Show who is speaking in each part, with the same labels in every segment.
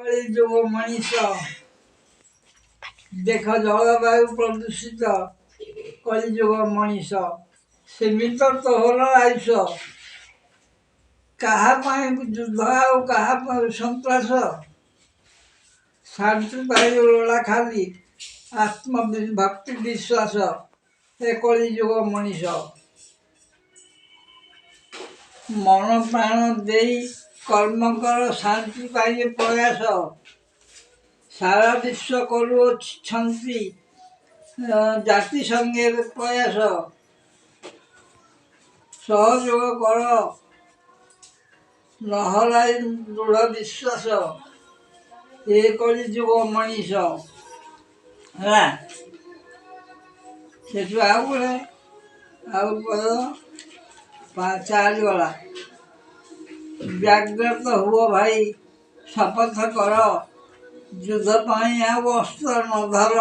Speaker 1: କଳିଯୁଗ ମଣିଷ ଦେଖ ଜଳବାୟୁ ପ୍ରଦୂଷିତ କଳିଯୁଗ ମଣିଷ ସୀମିତ ତୋହର ଆୟୁଷ କାହା ପାଇଁ ଯୁଦ୍ଧ ଆଉ କାହା ପାଇଁ ସନ୍ତ୍ରାସ ଶାନ୍ତି ପାଇଁ ଲୋଳା ଖାଲି ଭକ୍ତି ବିଶ୍ୱାସ ଏ କଳିଯୁଗ ମଣିଷ ମନ ପ୍ରାଣ ଦେଇ କର୍ମ କର ଶାନ୍ତି ପାଇଁ ପ୍ରୟାସ ସାରା ବିଶ୍ୱ କରୁଅଛନ୍ତି ଜାତିସଂଘରେ ପ୍ରୟାସ ସହଯୋଗ କର ନହରାଇ ଦୃଢ଼ ବିଶ୍ୱାସ ଏ କଳିଯୁଗ ମଣିଷ ହେଲା ସେଠୁ ଆଉ ଗୋଟେ ଆଉ ଚାରିଗଲା ବ୍ୟାଘ୍ରତ ହୁଅ ଭାଇ ଶପଥ କର ଯୁଦ୍ଧ ପାଇଁ ଆଉ ଅସ୍ତ୍ର ନଧର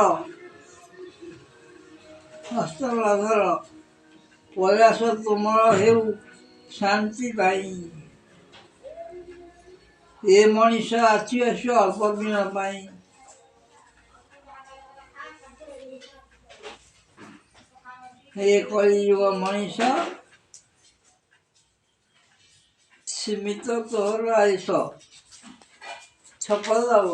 Speaker 1: ପ୍ରୟାସ ତୁମର ହେଉ ଶାନ୍ତି ପାଇଁ ଏ ମଣିଷ ଆସୁ ଅଳ୍ପ ଦିନ ପାଇଁ ଏ କଳିଯୁଗ ମଣିଷ ସୀମିତ ତୋହର ଆୟୁଷ ଛପଲ ଆଉ